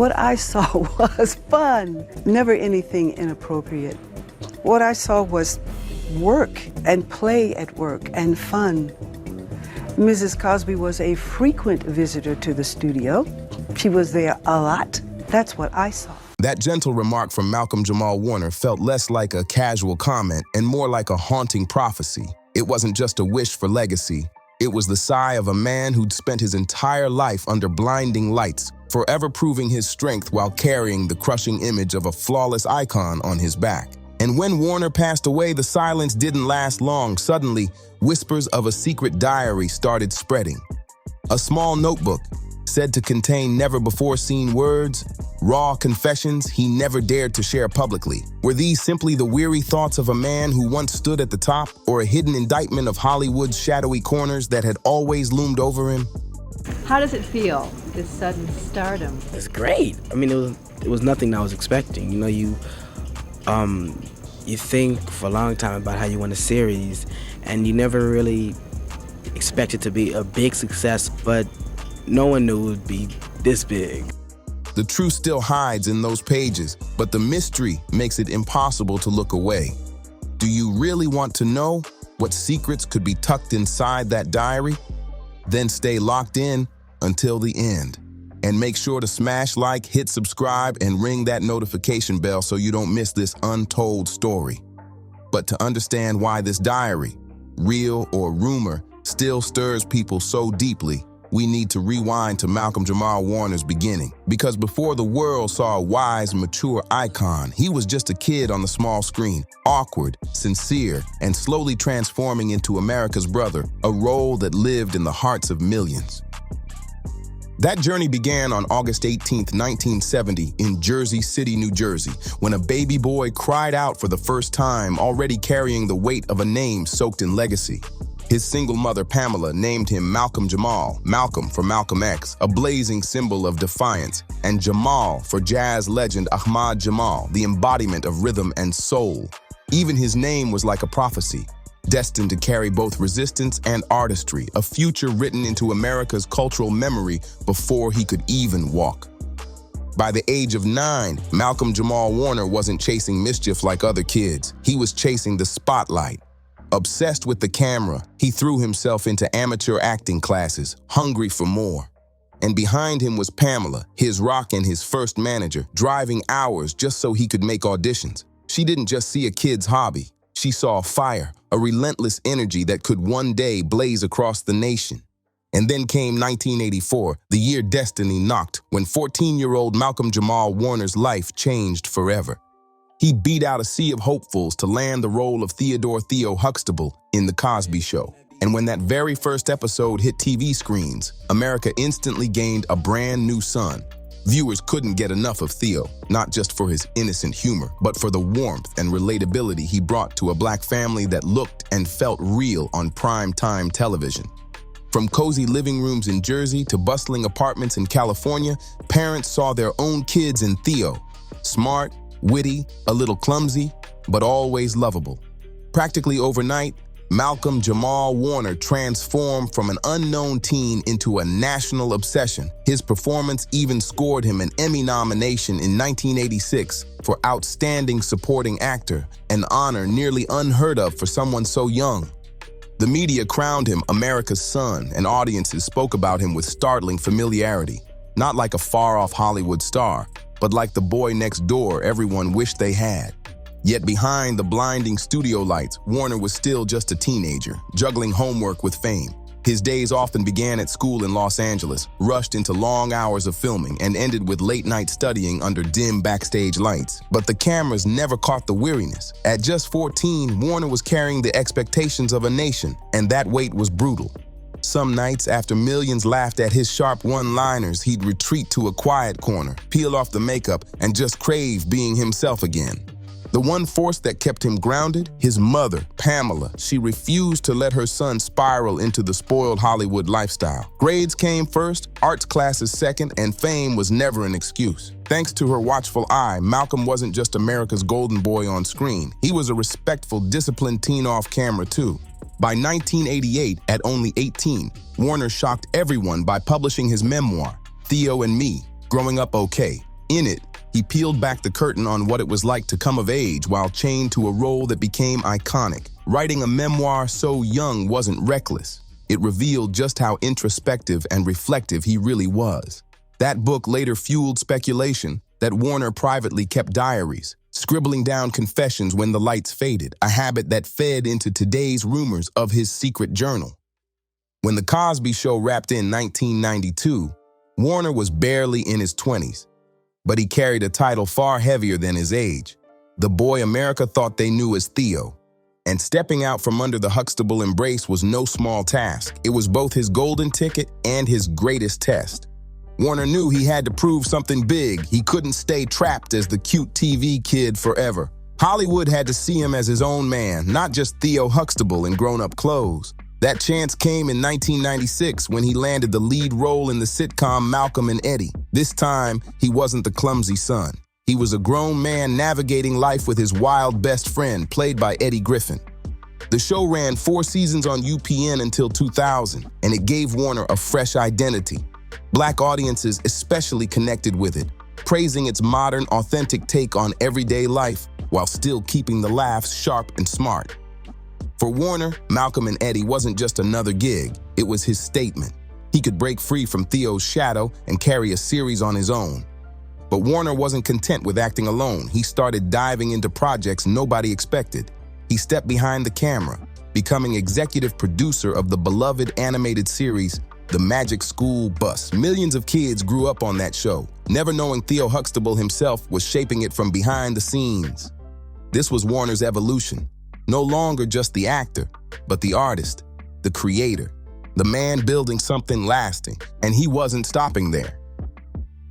What I saw was fun, never anything inappropriate. What I saw was work and play at work and fun. Mrs. Cosby was a frequent visitor to the studio. She was there a lot. That's what I saw. That gentle remark from Malcolm-Jamal Warner felt less like a casual comment and more like a haunting prophecy. It wasn't just a wish for legacy. It was the sigh of a man who'd spent his entire life under blinding lights, forever proving his strength while carrying the crushing image of a flawless icon on his back. And when Warner passed away, the silence didn't last long. Suddenly, whispers of a secret diary started spreading. A small notebook, said to contain never-before-seen words, raw confessions he never dared to share publicly. Were these simply the weary thoughts of a man who once stood at the top, or a hidden indictment of Hollywood's shadowy corners that had always loomed over him? How does it feel, this sudden stardom? It's great. I mean, it was nothing I was expecting. You know, you think for a long time about how you win a series, and you never really expect it to be a big success, but no one knew it would be this big. The truth still hides in those pages, but the mystery makes it impossible to look away. Do you really want to know what secrets could be tucked inside that diary? Then stay locked in until the end. And make sure to smash like, hit subscribe, and ring that notification bell so you don't miss this untold story. But to understand why this diary, real or rumor, still stirs people so deeply, we need to rewind to Malcolm-Jamal Warner's beginning. Because before the world saw a wise, mature icon, he was just a kid on the small screen, awkward, sincere, and slowly transforming into America's brother, a role that lived in the hearts of millions. That journey began on August 18, 1970, in Jersey City, New Jersey, when a baby boy cried out for the first time, already carrying the weight of a name soaked in legacy. His single mother, Pamela, named him Malcolm-Jamal, Malcolm for Malcolm X, a blazing symbol of defiance, and Jamal for jazz legend Ahmad Jamal, the embodiment of rhythm and soul. Even his name was like a prophecy, destined to carry both resistance and artistry, a future written into America's cultural memory before he could even walk. By the age of 9, Malcolm-Jamal Warner wasn't chasing mischief like other kids. He was chasing the spotlight. Obsessed with the camera, he threw himself into amateur acting classes, hungry for more. And behind him was Pamela, his rock and his first manager, driving hours just so he could make auditions. She didn't just see a kid's hobby. She saw a fire, a relentless energy that could one day blaze across the nation. And then came 1984, the year destiny knocked, when 14-year-old Malcolm-Jamal Warner's life changed forever. He beat out a sea of hopefuls to land the role of Theodore Theo Huxtable in The Cosby Show. And when that very first episode hit TV screens, America instantly gained a brand new son. Viewers couldn't get enough of Theo, not just for his innocent humor, but for the warmth and relatability he brought to a black family that looked and felt real on prime-time television. From cozy living rooms in Jersey to bustling apartments in California, parents saw their own kids in Theo. Smart, witty, a little clumsy, but always lovable. Practically overnight, Malcolm-Jamal Warner transformed from an unknown teen into a national obsession. His performance even scored him an Emmy nomination in 1986 for Outstanding Supporting Actor, an honor nearly unheard of for someone so young. The media crowned him America's son, and audiences spoke about him with startling familiarity, not like a far-off Hollywood star, but like the boy next door everyone wished they had. Yet behind the blinding studio lights, Warner was still just a teenager, juggling homework with fame. His days often began at school in Los Angeles, rushed into long hours of filming, and ended with late-night studying under dim backstage lights. But the cameras never caught the weariness. At just 14, Warner was carrying the expectations of a nation, and that weight was brutal. Some nights, after millions laughed at his sharp one-liners, he'd retreat to a quiet corner, peel off the makeup, and just crave being himself again. The one force that kept him grounded, his mother, Pamela. She refused to let her son spiral into the spoiled Hollywood lifestyle. Grades came first, arts classes second, and fame was never an excuse. Thanks to her watchful eye, Malcolm wasn't just America's golden boy on screen. He was a respectful, disciplined teen off camera too. By 1988, at only 18, Warner shocked everyone by publishing his memoir, Theo and Me, Growing Up Okay. In it, he peeled back the curtain on what it was like to come of age while chained to a role that became iconic. Writing a memoir so young wasn't reckless. It revealed just how introspective and reflective he really was. That book later fueled speculation that Warner privately kept diaries, scribbling down confessions when the lights faded, a habit that fed into today's rumors of his secret journal. When The Cosby Show wrapped in 1992, Warner was barely in his 20s, but he carried a title far heavier than his age, the boy America thought they knew as Theo. And stepping out from under the Huxtable embrace was no small task. It was both his golden ticket and his greatest test. Warner knew he had to prove something big. He couldn't stay trapped as the cute TV kid forever. Hollywood had to see him as his own man, not just Theo Huxtable in grown-up clothes. That chance came in 1996 when he landed the lead role in the sitcom Malcolm and Eddie. This time, he wasn't the clumsy son. He was a grown man navigating life with his wild best friend, played by Eddie Griffin. The show ran 4 seasons on UPN until 2000, and it gave Warner a fresh identity. Black audiences especially connected with it, praising its modern, authentic take on everyday life while still keeping the laughs sharp and smart. For Warner, Malcolm and Eddie wasn't just another gig, it was his statement. He could break free from Theo's shadow and carry a series on his own. But Warner wasn't content with acting alone. He started diving into projects nobody expected. He stepped behind the camera, becoming executive producer of the beloved animated series, The Magic School Bus. Millions of kids grew up on that show, never knowing Theo Huxtable himself was shaping it from behind the scenes. This was Warner's evolution. No longer just the actor, but the artist, the creator, the man building something lasting, and he wasn't stopping there.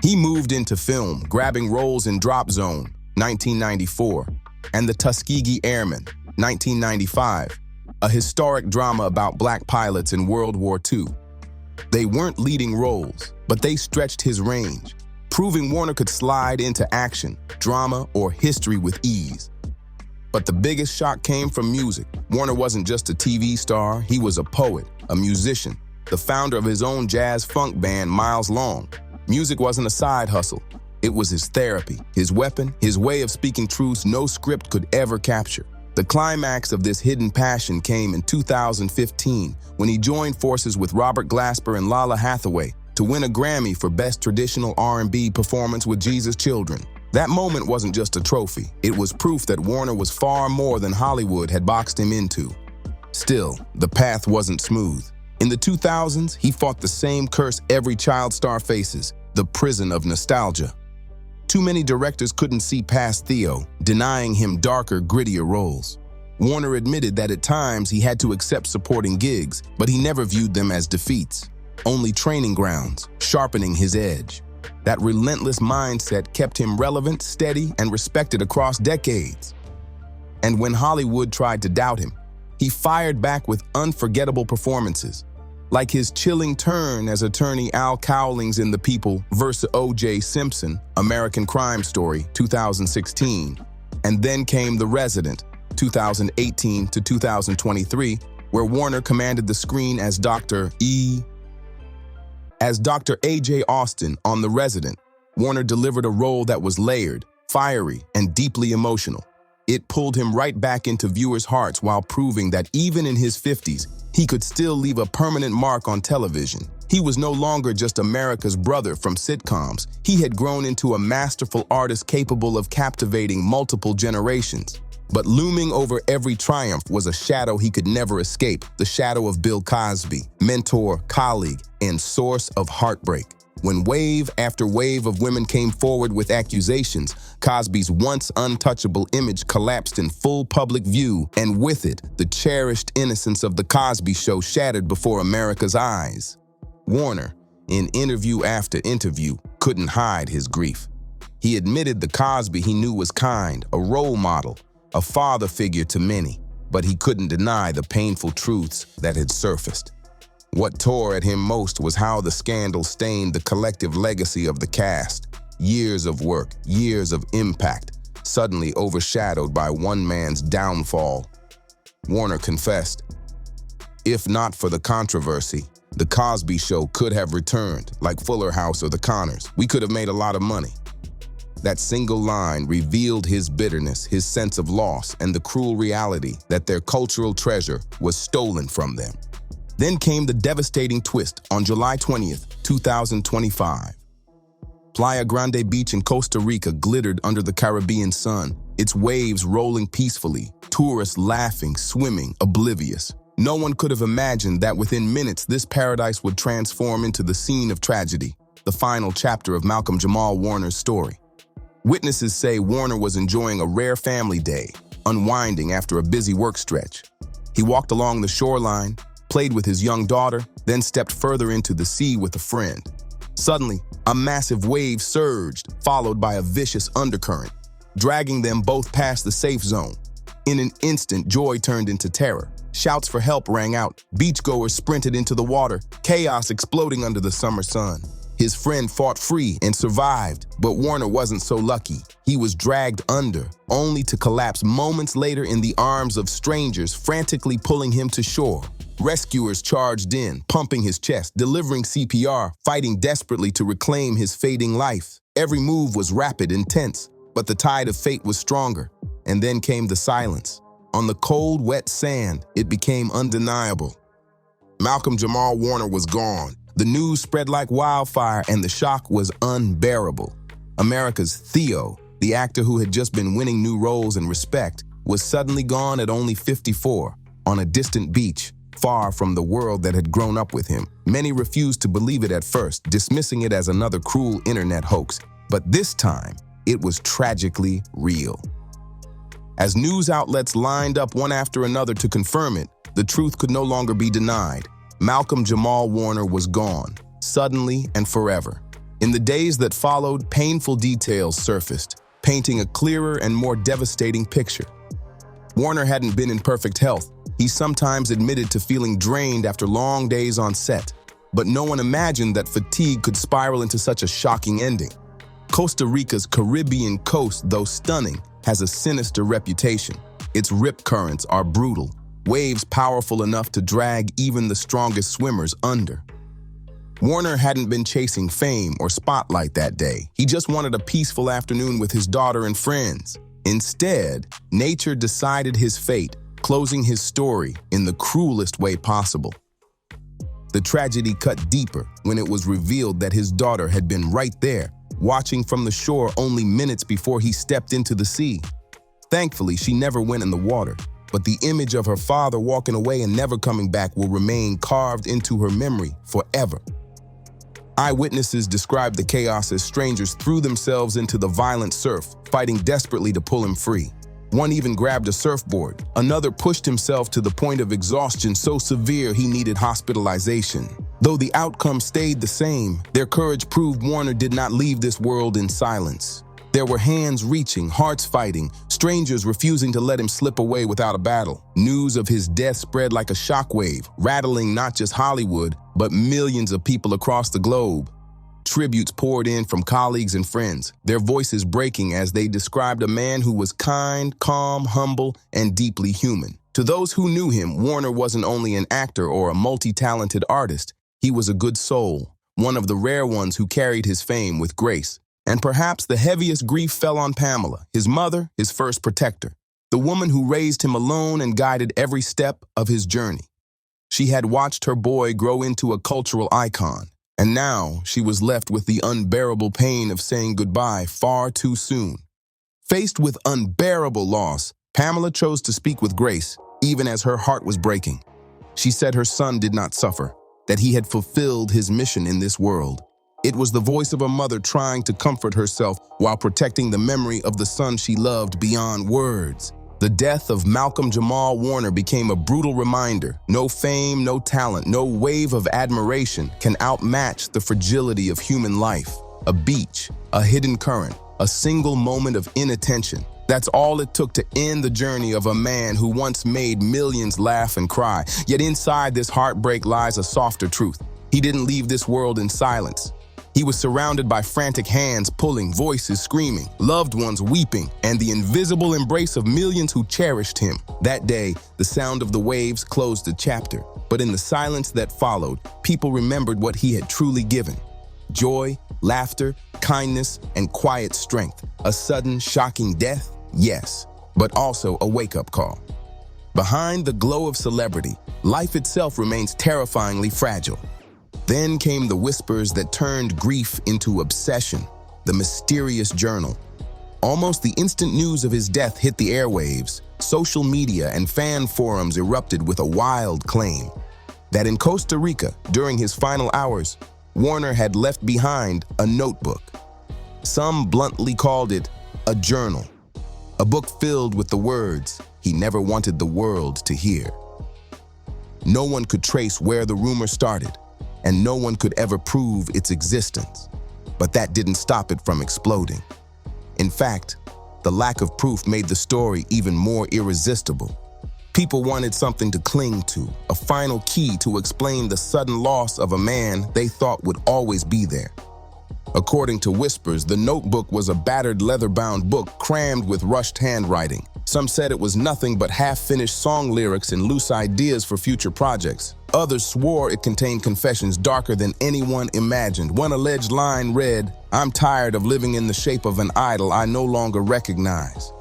He moved into film, grabbing roles in Drop Zone, 1994, and The Tuskegee Airmen, 1995, a historic drama about black pilots in World War II. They weren't leading roles, but they stretched his range, proving Warner could slide into action, drama, or history with ease. But the biggest shock came from music. Warner wasn't just a TV star, he was a poet, a musician, the founder of his own jazz funk band, Miles Long. Music wasn't a side hustle, it was his therapy, his weapon, his way of speaking truths no script could ever capture. The climax of this hidden passion came in 2015 when he joined forces with Robert Glasper and Lala Hathaway to win a Grammy for Best Traditional R&B Performance with Jesus Children. That moment wasn't just a trophy, it was proof that Warner was far more than Hollywood had boxed him into. Still, the path wasn't smooth. In the 2000s, he fought the same curse every child star faces, the prison of nostalgia. Too many directors couldn't see past Theo, denying him darker, grittier roles. Warner admitted that at times he had to accept supporting gigs, but he never viewed them as defeats, only training grounds, sharpening his edge. That relentless mindset kept him relevant, steady, and respected across decades. And when Hollywood tried to doubt him, he fired back with unforgettable performances, like his chilling turn as attorney Al Cowlings in The People vs. O.J. Simpson, American Crime Story, 2016. And then came The Resident, 2018 to 2023, where Warner commanded the screen as Dr. A.J. Austin on The Resident. Warner delivered a role that was layered, fiery, and deeply emotional. It pulled him right back into viewers' hearts while proving that even in his 50s, he could still leave a permanent mark on television. He was no longer just America's brother from sitcoms. He had grown into a masterful artist capable of captivating multiple generations. But looming over every triumph was a shadow he could never escape, the shadow of Bill Cosby, mentor, colleague, and source of heartbreak. When wave after wave of women came forward with accusations, Cosby's once untouchable image collapsed in full public view, and with it, the cherished innocence of The Cosby Show shattered before America's eyes. Warner, in interview after interview, couldn't hide his grief. He admitted the Cosby he knew was kind, a role model, a father figure to many, but he couldn't deny the painful truths that had surfaced. What tore at him most was how the scandal stained the collective legacy of the cast. Years of work, years of impact, suddenly overshadowed by one man's downfall. Warner confessed, "If not for the controversy, The Cosby Show could have returned, like Fuller House or The Conners. We could have made a lot of money." That single line revealed his bitterness, his sense of loss, and the cruel reality that their cultural treasure was stolen from them. Then came the devastating twist on July 20th, 2025. Playa Grande Beach in Costa Rica glittered under the Caribbean sun, its waves rolling peacefully, tourists laughing, swimming, oblivious. No one could have imagined that within minutes this paradise would transform into the scene of tragedy, the final chapter of Malcolm-Jamal Warner's story. Witnesses say Warner was enjoying a rare family day, unwinding after a busy work stretch. He walked along the shoreline, played with his young daughter, then stepped further into the sea with a friend. Suddenly, a massive wave surged, followed by a vicious undercurrent, dragging them both past the safe zone. In an instant, joy turned into terror. Shouts for help rang out. Beachgoers sprinted into the water, chaos exploding under the summer sun. His friend fought free and survived, but Warner wasn't so lucky. He was dragged under, only to collapse moments later in the arms of strangers frantically pulling him to shore. Rescuers charged in, pumping his chest, delivering CPR, fighting desperately to reclaim his fading life. Every move was rapid, intense, but the tide of fate was stronger. And then came the silence. On the cold, wet sand, it became undeniable. Malcolm-Jamal Warner was gone. The news spread like wildfire, and the shock was unbearable. America's Theo, the actor who had just been winning new roles and respect, was suddenly gone at only 54, on a distant beach, far from the world that had grown up with him. Many refused to believe it at first, dismissing it as another cruel internet hoax. But this time, it was tragically real. As news outlets lined up one after another to confirm it, the truth could no longer be denied. Malcolm-Jamal Warner was gone, suddenly and forever. In the days that followed, painful details surfaced, painting a clearer and more devastating picture. Warner hadn't been in perfect health. He sometimes admitted to feeling drained after long days on set, but no one imagined that fatigue could spiral into such a shocking ending. Costa Rica's Caribbean coast, though stunning, has a sinister reputation. Its rip currents are brutal, waves powerful enough to drag even the strongest swimmers under. Warner hadn't been chasing fame or spotlight that day. He just wanted a peaceful afternoon with his daughter and friends. Instead, nature decided his fate, closing his story in the cruelest way possible. The tragedy cut deeper when it was revealed that his daughter had been right there, watching from the shore only minutes before he stepped into the sea. Thankfully, she never went in the water, but the image of her father walking away and never coming back will remain carved into her memory forever. Eyewitnesses described the chaos as strangers threw themselves into the violent surf, fighting desperately to pull him free. One even grabbed a surfboard. Another pushed himself to the point of exhaustion so severe he needed hospitalization. Though the outcome stayed the same, their courage proved Warner did not leave this world in silence. There were hands reaching, hearts fighting, strangers refusing to let him slip away without a battle. News of his death spread like a shockwave, rattling not just Hollywood, but millions of people across the globe. Tributes poured in from colleagues and friends, their voices breaking as they described a man who was kind, calm, humble, and deeply human. To those who knew him, Warner wasn't only an actor or a multi-talented artist. He was a good soul, one of the rare ones who carried his fame with grace. And perhaps the heaviest grief fell on Pamela, his mother, his first protector, the woman who raised him alone and guided every step of his journey. She had watched her boy grow into a cultural icon, and now she was left with the unbearable pain of saying goodbye far too soon. Faced with unbearable loss, Pamela chose to speak with grace, even as her heart was breaking. She said her son did not suffer, that he had fulfilled his mission in this world. It was the voice of a mother trying to comfort herself while protecting the memory of the son she loved beyond words. The death of Malcolm-Jamal Warner became a brutal reminder. No fame, no talent, no wave of admiration can outmatch the fragility of human life. A beach, a hidden current, a single moment of inattention. That's all it took to end the journey of a man who once made millions laugh and cry. Yet inside this heartbreak lies a softer truth. He didn't leave this world in silence. He was surrounded by frantic hands pulling, voices screaming, loved ones weeping, and the invisible embrace of millions who cherished him. That day, the sound of the waves closed the chapter, but in the silence that followed, people remembered what he had truly given: joy, laughter, kindness, and quiet strength. A sudden, shocking death? Yes, but also a wake-up call. Behind the glow of celebrity, life itself remains terrifyingly fragile. Then came the whispers that turned grief into obsession, the mysterious journal. Almost the instant news of his death hit the airwaves. Social media and fan forums erupted with a wild claim that in Costa Rica, during his final hours, Warner had left behind a notebook. Some bluntly called it a journal, a book filled with the words he never wanted the world to hear. No one could trace where the rumor started, and no one could ever prove its existence. But that didn't stop it from exploding. In fact, the lack of proof made the story even more irresistible. People wanted something to cling to, a final key to explain the sudden loss of a man they thought would always be there. According to whispers, the notebook was a battered leather-bound book crammed with rushed handwriting. Some said it was nothing but half-finished song lyrics and loose ideas for future projects. Others swore it contained confessions darker than anyone imagined. One alleged line read, "I'm tired of living in the shape of an idol I no longer recognize."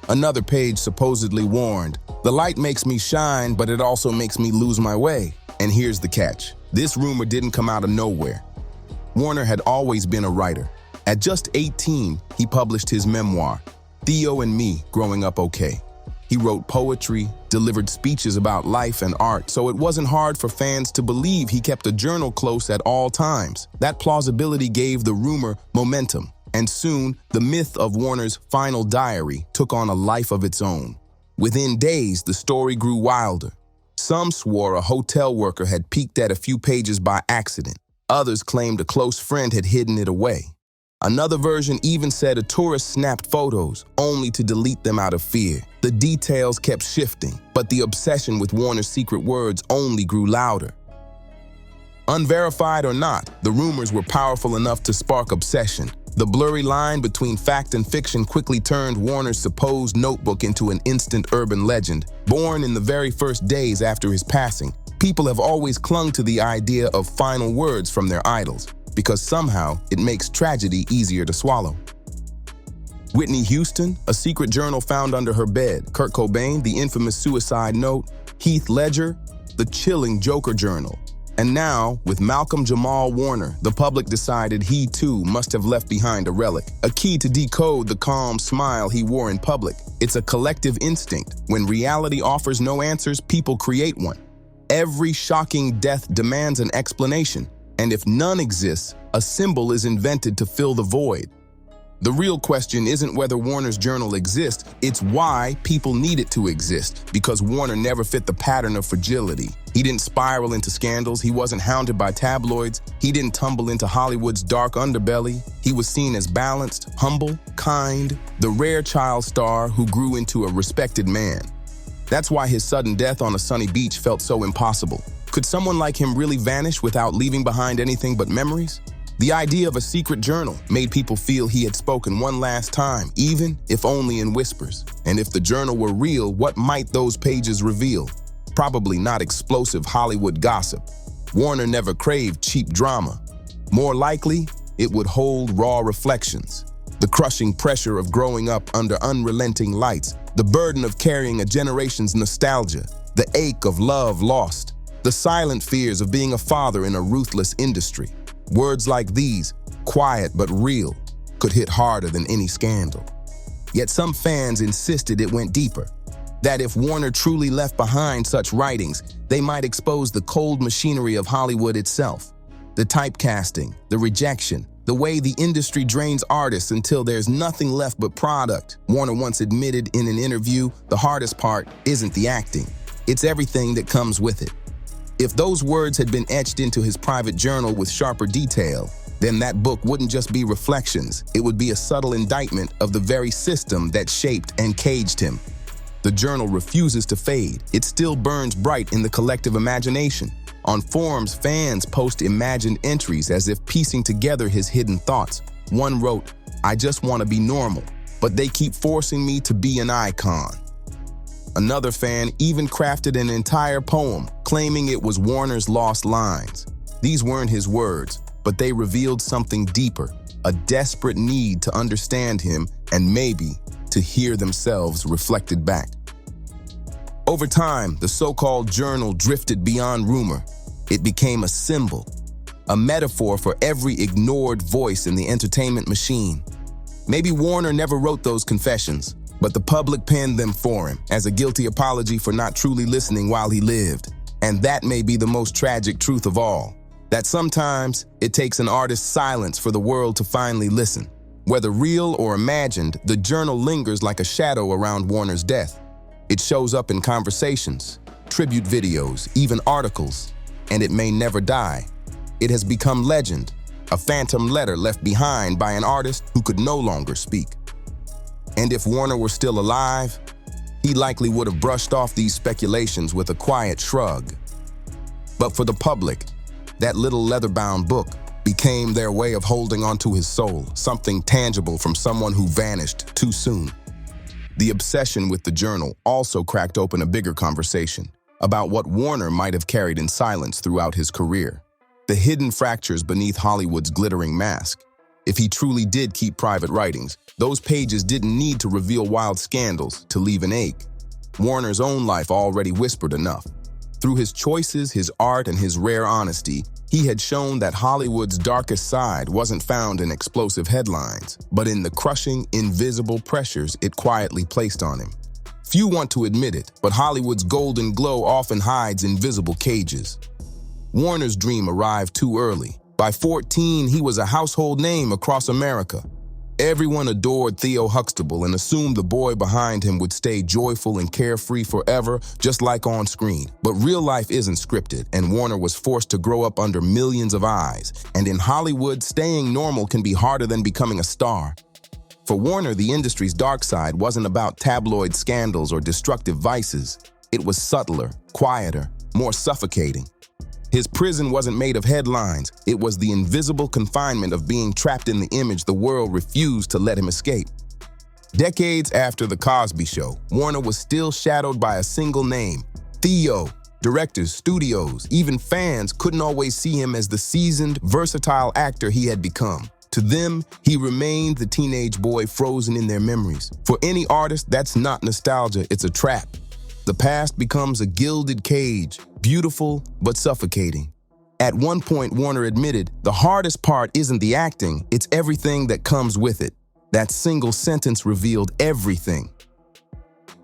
Another page supposedly warned, "The light makes me shine, but it also makes me lose my way." And here's the catch. This rumor didn't come out of nowhere. Warner had always been a writer. At just 18, he published his memoir, Theo and Me Growing Up Okay. He wrote poetry, delivered speeches about life and art, so it wasn't hard for fans to believe he kept a journal close at all times. That plausibility gave the rumor momentum, and soon the myth of Warner's final diary took on a life of its own. Within days, the story grew wilder. Some swore a hotel worker had peeked at a few pages by accident. Others claimed a close friend had hidden it away. Another version even said a tourist snapped photos, only to delete them out of fear. The details kept shifting, but the obsession with Warner's secret words only grew louder. Unverified or not, the rumors were powerful enough to spark obsession. The blurry line between fact and fiction quickly turned Warner's supposed notebook into an instant urban legend. Born in the very first days after his passing, people have always clung to the idea of final words from their idols, because somehow it makes tragedy easier to swallow. Whitney Houston, a secret journal found under her bed. Kurt Cobain, the infamous suicide note. Heath Ledger, the chilling Joker journal. And now, with Malcolm-Jamal Warner, the public decided he too must have left behind a relic, a key to decode the calm smile he wore in public. It's a collective instinct. When reality offers no answers, people create one. Every shocking death demands an explanation, and if none exists, a symbol is invented to fill the void. The real question isn't whether Warner's journal exists, it's why people need it to exist, because Warner never fit the pattern of fragility. He didn't spiral into scandals, he wasn't hounded by tabloids, he didn't tumble into Hollywood's dark underbelly. He was seen as balanced, humble, kind, the rare child star who grew into a respected man. That's why his sudden death on a sunny beach felt so impossible. Could someone like him really vanish without leaving behind anything but memories? The idea of a secret journal made people feel he had spoken one last time, even if only in whispers. And if the journal were real, what might those pages reveal? Probably not explosive Hollywood gossip. Warner never craved cheap drama. More likely, it would hold raw reflections. The crushing pressure of growing up under unrelenting lights, the burden of carrying a generation's nostalgia, the ache of love lost, the silent fears of being a father in a ruthless industry. Words like these, quiet but real, could hit harder than any scandal. Yet some fans insisted it went deeper, that if Warner truly left behind such writings, they might expose the cold machinery of Hollywood itself. The typecasting, the rejection, the way the industry drains artists until there's nothing left but product. Warner once admitted in an interview, the hardest part isn't the acting, it's everything that comes with it. If those words had been etched into his private journal with sharper detail, then that book wouldn't just be reflections, it would be a subtle indictment of the very system that shaped and caged him. The journal refuses to fade, it still burns bright in the collective imagination. On forums, fans post imagined entries as if piecing together his hidden thoughts. One wrote, "I just want to be normal, but they keep forcing me to be an icon." Another fan even crafted an entire poem, claiming it was Warner's lost lines. These weren't his words, but but they revealed something deeper, a desperate need to understand him and maybe to hear themselves reflected back. Over time, the so-called journal drifted beyond rumor. It became a symbol, a metaphor for every ignored voice in the entertainment machine. Maybe Warner never wrote those confessions, but the public penned them for him as a guilty apology for not truly listening while he lived. And that may be the most tragic truth of all, that sometimes it takes an artist's silence for the world to finally listen. Whether real or imagined, the journal lingers like a shadow around Warner's death. It shows up in conversations, tribute videos, even articles, and it may never die. It has become legend, a phantom letter left behind by an artist who could no longer speak. And if Warner were still alive, he likely would have brushed off these speculations with a quiet shrug. But for the public, that little leather-bound book became their way of holding onto his soul, something tangible from someone who vanished too soon. The obsession with the journal also cracked open a bigger conversation about what Warner might have carried in silence throughout his career. The hidden fractures beneath Hollywood's glittering mask. If he truly did keep private writings, those pages didn't need to reveal wild scandals to leave an ache. Warner's own life already whispered enough. Through his choices, his art, and his rare honesty, he had shown that Hollywood's darkest side wasn't found in explosive headlines, but in the crushing, invisible pressures it quietly placed on him. Few want to admit it, but Hollywood's golden glow often hides invisible cages. Warner's dream arrived too early. By 14, he was a household name across America. Everyone adored Theo Huxtable and assumed the boy behind him would stay joyful and carefree forever, just like on screen. But real life isn't scripted, and Warner was forced to grow up under millions of eyes. And in Hollywood, staying normal can be harder than becoming a star. For Warner, the industry's dark side wasn't about tabloid scandals or destructive vices. It was subtler, quieter, more suffocating. His prison wasn't made of headlines. It was the invisible confinement of being trapped in the image the world refused to let him escape. Decades after The Cosby Show, Warner was still shadowed by a single name, Theo. Directors, studios, even fans couldn't always see him as the seasoned, versatile actor he had become. To them, he remained the teenage boy frozen in their memories. For any artist, that's not nostalgia, it's a trap. The past becomes a gilded cage, beautiful but suffocating. At one point, Warner admitted, the hardest part isn't the acting, it's everything that comes with it. That single sentence revealed everything.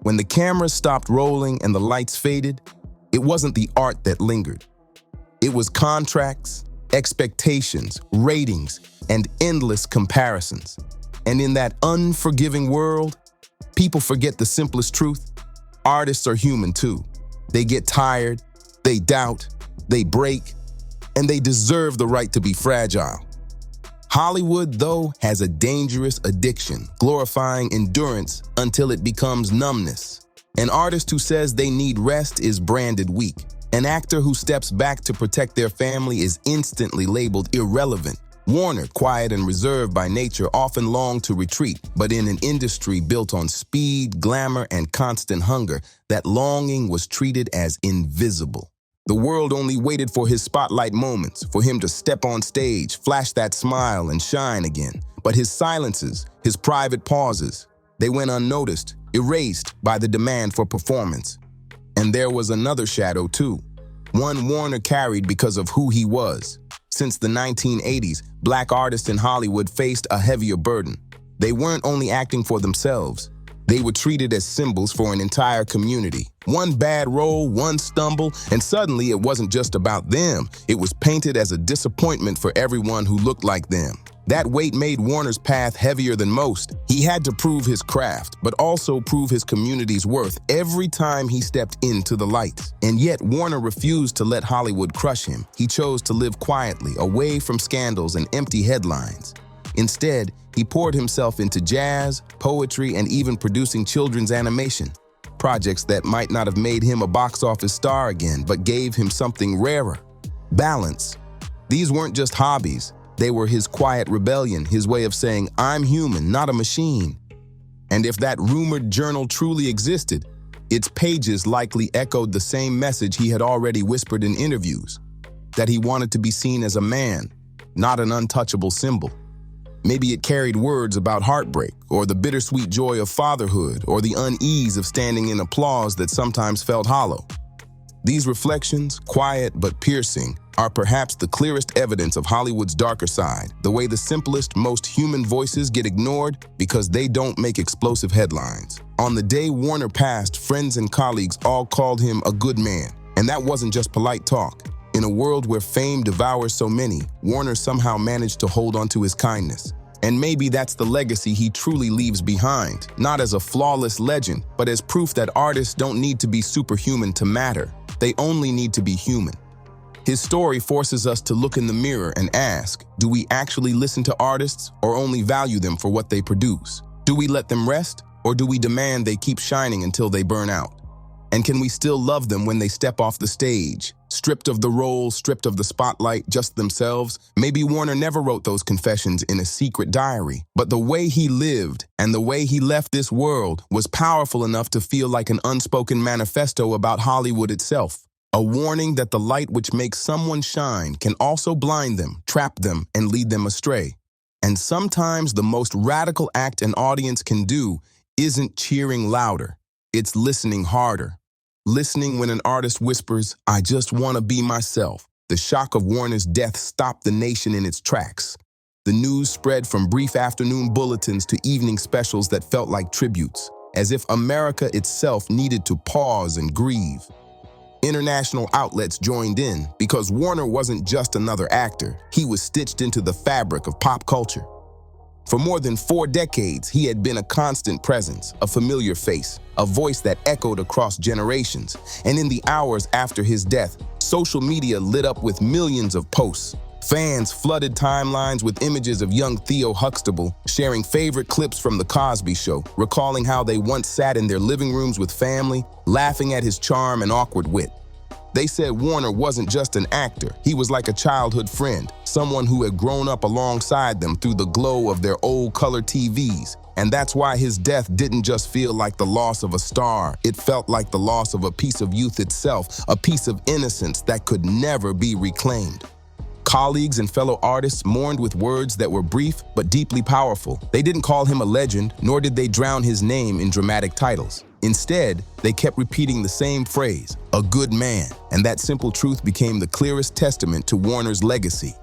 When the cameras stopped rolling and the lights faded, it wasn't the art that lingered. It was contracts, expectations, ratings, and endless comparisons. And in that unforgiving world, people forget the simplest truth. Artists are human too. They get tired, they doubt, they break, and they deserve the right to be fragile. Hollywood, though, has a dangerous addiction, glorifying endurance until it becomes numbness. An artist who says they need rest is branded weak. An actor who steps back to protect their family is instantly labeled irrelevant. Warner, quiet and reserved by nature, often longed to retreat, but in an industry built on speed, glamour, and constant hunger, that longing was treated as invisible. The world only waited for his spotlight moments, for him to step on stage, flash that smile, and shine again. But his silences, his private pauses, they went unnoticed, erased by the demand for performance. And there was another shadow too, one Warner carried because of who he was. Since the 1980s, black artists in Hollywood faced a heavier burden. They weren't only acting for themselves. They were treated as symbols for an entire community. One bad role, one stumble, and suddenly it wasn't just about them. It was painted as a disappointment for everyone who looked like them. That weight made Warner's path heavier than most. He had to prove his craft, but also prove his community's worth every time he stepped into the light. And yet, Warner refused to let Hollywood crush him. He chose to live quietly, away from scandals and empty headlines. Instead, he poured himself into jazz, poetry, and even producing children's animation. Projects that might not have made him a box office star again, but gave him something rarer: balance. These weren't just hobbies. They were his quiet rebellion, his way of saying, I'm human, not a machine. And if that rumored journal truly existed, its pages likely echoed the same message he had already whispered in interviews, that he wanted to be seen as a man, not an untouchable symbol. Maybe it carried words about heartbreak, or the bittersweet joy of fatherhood, or the unease of standing in applause that sometimes felt hollow. These reflections, quiet but piercing, are perhaps the clearest evidence of Hollywood's darker side, the way the simplest, most human voices get ignored because they don't make explosive headlines. On the day Warner passed, friends and colleagues all called him a good man, and that wasn't just polite talk. In a world where fame devours so many, Warner somehow managed to hold on to his kindness. And maybe that's the legacy he truly leaves behind, not as a flawless legend, but as proof that artists don't need to be superhuman to matter. They only need to be human. His story forces us to look in the mirror and ask, do we actually listen to artists or only value them for what they produce? Do we let them rest, or do we demand they keep shining until they burn out? And can we still love them when they step off the stage, stripped of the role, stripped of the spotlight, just themselves? Maybe Warner never wrote those confessions in a secret diary, but the way he lived and the way he left this world was powerful enough to feel like an unspoken manifesto about Hollywood itself. A warning that the light which makes someone shine can also blind them, trap them, and lead them astray. And sometimes the most radical act an audience can do isn't cheering louder, it's listening harder. Listening when an artist whispers, "I just want to be myself." The shock of Warner's death stopped the nation in its tracks. The news spread from brief afternoon bulletins to evening specials that felt like tributes, as if America itself needed to pause and grieve. International outlets joined in because Warner wasn't just another actor. He was stitched into the fabric of pop culture. For more than 4 decades, he had been a constant presence, a familiar face, a voice that echoed across generations. And in the hours after his death, social media lit up with millions of posts. Fans flooded timelines with images of young Theo Huxtable, sharing favorite clips from The Cosby Show, recalling how they once sat in their living rooms with family, laughing at his charm and awkward wit. They said Warner wasn't just an actor. He was like a childhood friend, someone who had grown up alongside them through the glow of their old color TVs. And that's why his death didn't just feel like the loss of a star. It felt like the loss of a piece of youth itself, a piece of innocence that could never be reclaimed. Colleagues and fellow artists mourned with words that were brief but deeply powerful. They didn't call him a legend, nor did they drown his name in dramatic titles. Instead, they kept repeating the same phrase, "a good man," and that simple truth became the clearest testament to Warner's legacy.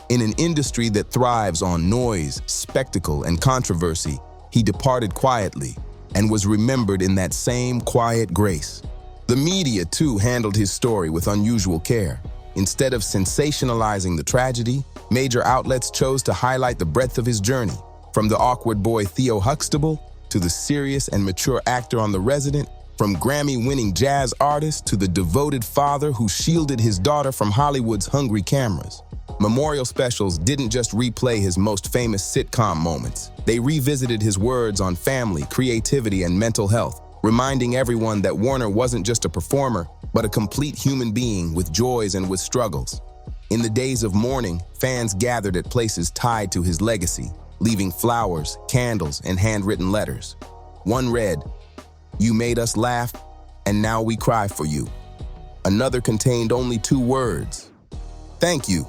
In an industry that thrives on noise, spectacle, and controversy, he departed quietly and was remembered in that same quiet grace. The media, too, handled his story with unusual care. Instead of sensationalizing the tragedy, major outlets chose to highlight the breadth of his journey, from the awkward boy Theo Huxtable to the serious and mature actor on The Resident, from Grammy-winning jazz artist to the devoted father who shielded his daughter from Hollywood's hungry cameras. Memorial specials didn't just replay his most famous sitcom moments. They revisited his words on family, creativity, and mental health, reminding everyone that Warner wasn't just a performer, but a complete human being with joys and with struggles. In the days of mourning, fans gathered at places tied to his legacy, leaving flowers, candles, and handwritten letters. One read, "You made us laugh, and now we cry for you." Another contained only 2 words, "Thank you."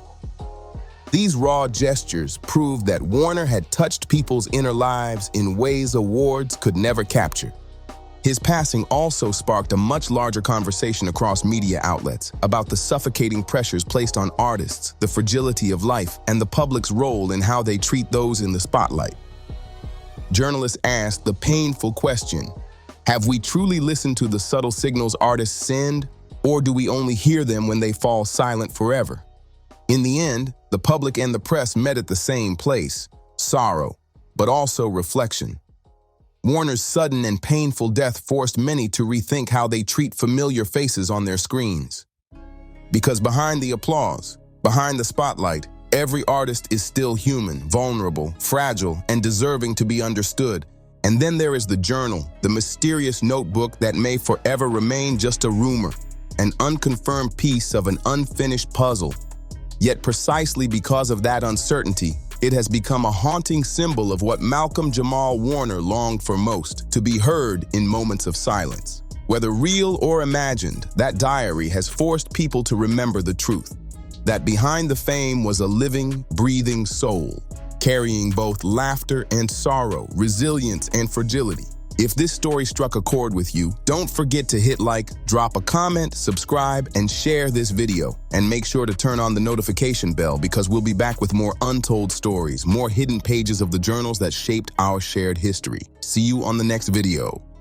These raw gestures proved that Warner had touched people's inner lives in ways awards could never capture. His passing also sparked a much larger conversation across media outlets about the suffocating pressures placed on artists, the fragility of life, and the public's role in how they treat those in the spotlight. Journalists asked the painful question, have we truly listened to the subtle signals artists send, or do we only hear them when they fall silent forever? In the end, the public and the press met at the same place, sorrow, but also reflection. Warner's sudden and painful death forced many to rethink how they treat familiar faces on their screens. Because behind the applause, behind the spotlight, every artist is still human, vulnerable, fragile, and deserving to be understood. And then there is the journal, the mysterious notebook that may forever remain just a rumor, an unconfirmed piece of an unfinished puzzle. Yet precisely because of that uncertainty, it has become a haunting symbol of what Malcolm-Jamal Warner longed for most, to be heard in moments of silence. Whether real or imagined, that diary has forced people to remember the truth. that behind the fame was a living, breathing soul, carrying both laughter and sorrow, resilience and fragility. If this story struck a chord with you, don't forget to hit like, drop a comment, subscribe, and share this video. And make sure to turn on the notification bell because we'll be back with more untold stories, more hidden pages of the journals that shaped our shared history. See you on the next video.